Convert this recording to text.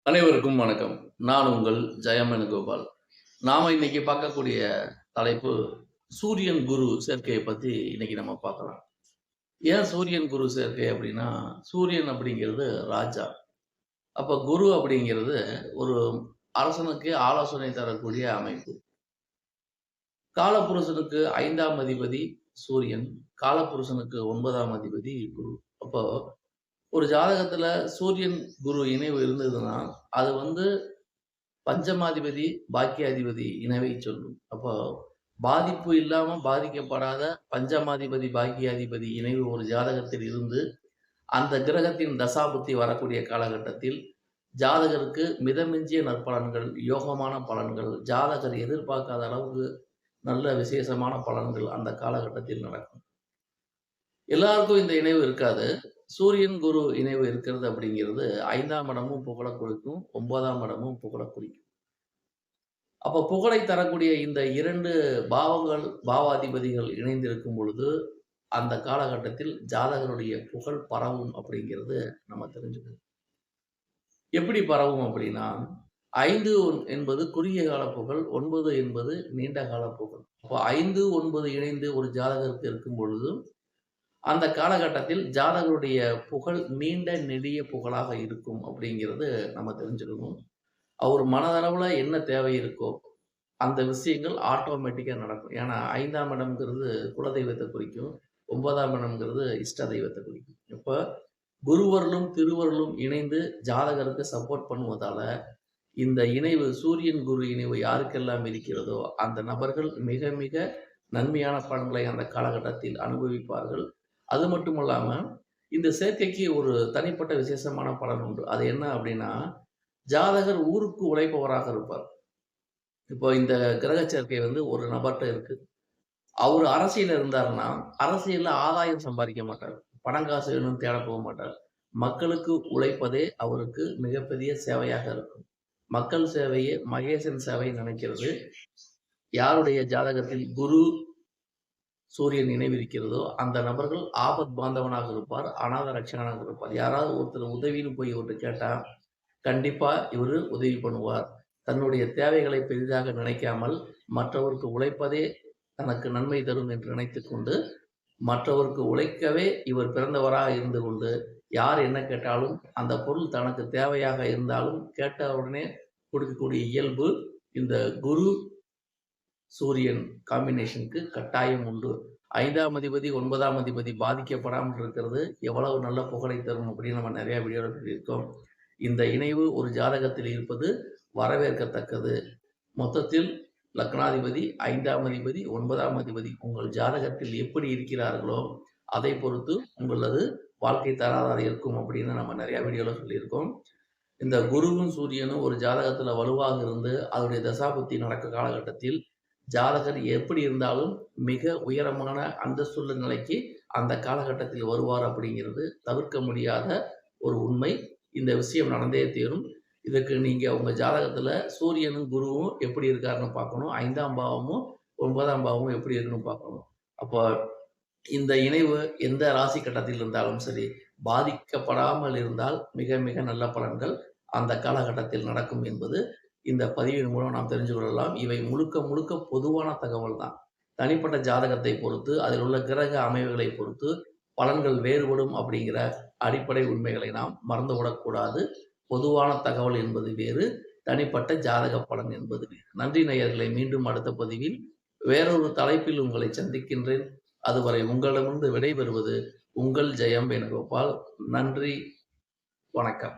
அனைவருக்கும் வணக்கம். நான் உங்கள் ஜெயம் வேணுகோபால். நாம இன்னைக்கு பார்க்கக்கூடிய தலைப்பு சூரியன் குரு சேர்க்கைய பத்தி இன்னைக்கு நம்ம பார்க்கலாம். ஏன் சூரியன் குரு சேர்க்கை அப்படின்னா, சூரியன் அப்படிங்கிறது ராஜா. அப்ப குரு அப்படிங்கிறது ஒரு அரசனுக்கு ஆலோசனை தரக்கூடிய அமைப்பு. காலபுருஷனுக்கு 5ஆம் அதிபதி சூரியன், காலபுருஷனுக்கு 9ஆம் அதிபதி குரு. அப்போ ஒரு ஜாதகத்துல சூரியன், குரு இணைவு இருந்ததுன்னா, அது பஞ்சமாதிபதி, பாக்கியாதிபதி இணைவை சொல்லும். அப்போ பாதிப்பு இல்லாம பாதிக்கப்படாத பஞ்சமாதிபதி, பாக்கியாதிபதி இணைவு ஒரு ஜாதகத்தில் இருந்து, அந்த கிரகத்தின் தசாபுத்தி வரக்கூடிய காலகட்டத்தில், ஜாதகருக்கு மிதமிஞ்சிய நற்பலன்கள், யோகமான பலன்கள், ஜாதகர் எதிர்பார்க்காத அளவுக்கு நல்ல விசேஷமான பலன்கள் அந்த காலகட்டத்தில் நடக்கும். எல்லாருக்கும் இந்த இணைவு இருக்காது. சூரியன், குரு இணைவு இருக்கிறது அப்படிங்கிறது 5ஆம் இடமும் புகழ குறிக்கும், 9ஆம் இடமும் புகழ குறிக்கும். அப்ப புகழை தரக்கூடிய இந்த 2 பாவங்கள், பாவாதிபதிகள் இணைந்திருக்கும் பொழுது, அந்த காலகட்டத்தில் ஜாதகருடைய புகழ் பரவும் அப்படிங்கிறது நம்ம தெரிஞ்சுக்கணும். எப்படி பரவும் அப்படின்னா, 5 என்பது குறுகிய கால புகழ், 9 என்பது நீண்ட கால புகழ். அப்போ 5, 9 இணைந்து ஒரு ஜாதகருக்கு இருக்கும் பொழுது, அந்த காலகட்டத்தில் ஜாதகருடைய புகழ் நீண்ட நெடிய புகழாக இருக்கும் அப்படிங்கிறது நம்ம தெரிஞ்சுக்கணும். அவர் மனதளவுல என்ன தேவை இருக்கோ, அந்த விஷயங்கள் ஆட்டோமேட்டிக்கா நடக்கும். ஏன்னா 5ஆம் இடம்ங்கிறது குலதெய்வத்தை குறிக்கும். 9ஆம் இடம்ங்கிறது இஷ்ட தெய்வத்தை குறிக்கும். இப்ப குருவருளும், திருவருளும் இணைந்து ஜாதகருக்கு சப்போர்ட் பண்ணுவதால, இந்த இணைவு சூரியன், குரு இணைவு யாருக்கெல்லாம் இருக்கிறதோ, அந்த நபர்கள் மிக மிக நன்மையான பலன்களை அந்த காலகட்டத்தில் அனுபவிப்பார்கள். அது மட்டும் இல்லாம, இந்த சேர்க்கைக்கு ஒரு தனிப்பட்ட விசேஷமான பலன் உண்டு. அது என்ன அப்படின்னா, ஜாதகர் ஊருக்கு உழைப்பவராக இருப்பார். இப்போ இந்த கிரக சேர்க்கை ஒரு நபர்ட்ட இருக்கு. அவரு அரசியல்ல இருந்தாருன்னா, அரசியல்ல ஆதாயம் சம்பாதிக்க மாட்டார். பணம் காசு வேணும்னு தேட போக மாட்டார். மக்களுக்கு உழைப்பதே அவருக்கு மிகப்பெரிய சேவையாக இருக்கும். மக்கள் சேவையே மகேசன் சேவை நினைக்கிறது. யாருடைய ஜாதகத்தில் குரு, சூரியன் நினைவிருக்கிறதோ, அந்த நபர்கள் ஆபத் பாந்தவனாக இருப்பார். அநாத ரட்சகனாக இருப்பார். யாராவது ஒருத்தர் உதவின்னு போய் இவர்ட்ட கேட்டா, கண்டிப்பா இவரு உதவி பண்ணுவார். தன்னுடைய தேவைகளை பெரிதாக நினைக்காமல், மற்றவருக்கு உழைப்பதே தனக்கு நன்மை தரும் என்று நினைத்துக் கொண்டு, மற்றவருக்கு உழைக்கவே இவர் பிறந்தவராக இருந்து கொண்டு, யார் என்ன கேட்டாலும் அந்த பொருள் தனக்கு தேவையாக இருந்தாலும் கேட்ட உடனே கொடுக்கக்கூடிய இயல்பு இந்த குரு, சூரியன் காம்பினேஷனுக்கு கட்டாயம் உண்டு. 5ஆம் அதிபதி, 9ஆம் அதிபதி பாதிக்கப்படாமல் இருக்கிறது எவ்வளவு நல்ல புகழை தரும் அப்படின்னு நம்ம நிறைய வீடியோல சொல்லியிருக்கோம். இந்த இணைவு ஒரு ஜாதகத்தில் இருப்பது வரவேற்கத்தக்கது. மொத்தத்தில் லக்னாதிபதி, 5ஆம் அதிபதி, 9ஆம் அதிபதி உங்கள் ஜாதகத்தில் எப்படி இருக்கிறார்களோ, அதை பொறுத்து உங்களது வாழ்க்கை தராதரம் இருக்கும் அப்படின்னு நம்ம நிறைய வீடியோல சொல்லியிருக்கோம். இந்த குருவும், சூரியனும் ஒரு ஜாதகத்துல வலுவாக இருந்து அதனுடைய தசாபுத்தி நடக்க காலகட்டத்தில் ஜாதகர் எப்படி இருந்தாலும் மிக உயரமான அந்தஸ்துள்ள நிலைக்கு அந்த காலகட்டத்தில் வருவார் அப்படிங்கிறது தவிர்க்க முடியாத ஒரு உண்மை. இந்த விஷயம் நடந்தே தீரும். இதுக்கு நீங்க உங்க ஜாதகத்துல சூரியனும், குருவும் எப்படி இருக்காருன்னு பார்க்கணும். 5ஆம் பாவமும், 9ஆம் பாவமும் எப்படி இருக்குன்னு பார்க்கணும். அப்போ இந்த இணைவு எந்த ராசி கட்டத்தில் இருந்தாலும் சரி, பாதிக்கப்படாமல் இருந்தால் மிக மிக நல்ல பலன்கள் அந்த காலகட்டத்தில் நடக்கும் என்பது இந்த பதிவின் மூலம் நாம் தெரிஞ்சு கொள்ளலாம். இவை முழுக்க முழுக்க பொதுவான தகவல் தான். தனிப்பட்ட ஜாதகத்தை பொறுத்து, அதில் உள்ள கிரக அமைவுகளை பொறுத்து பலன்கள் வேறுபடும் அப்படிங்கிற அடிப்படை உண்மைகளை நாம் மறந்துவிடக்கூடாது. பொதுவான தகவல் என்பது வேறு, தனிப்பட்ட ஜாதக பலன் என்பது வேறு. நன்றி நேயர்களே, மீண்டும் அடுத்த பதிவில் வேறொரு தலைப்பில் உங்களை சந்திக்கின்றேன். அதுவரை உங்களிடமிருந்து விடைபெறுவது உங்கள் ஜெயம் வேணுகோபால். நன்றி, வணக்கம்.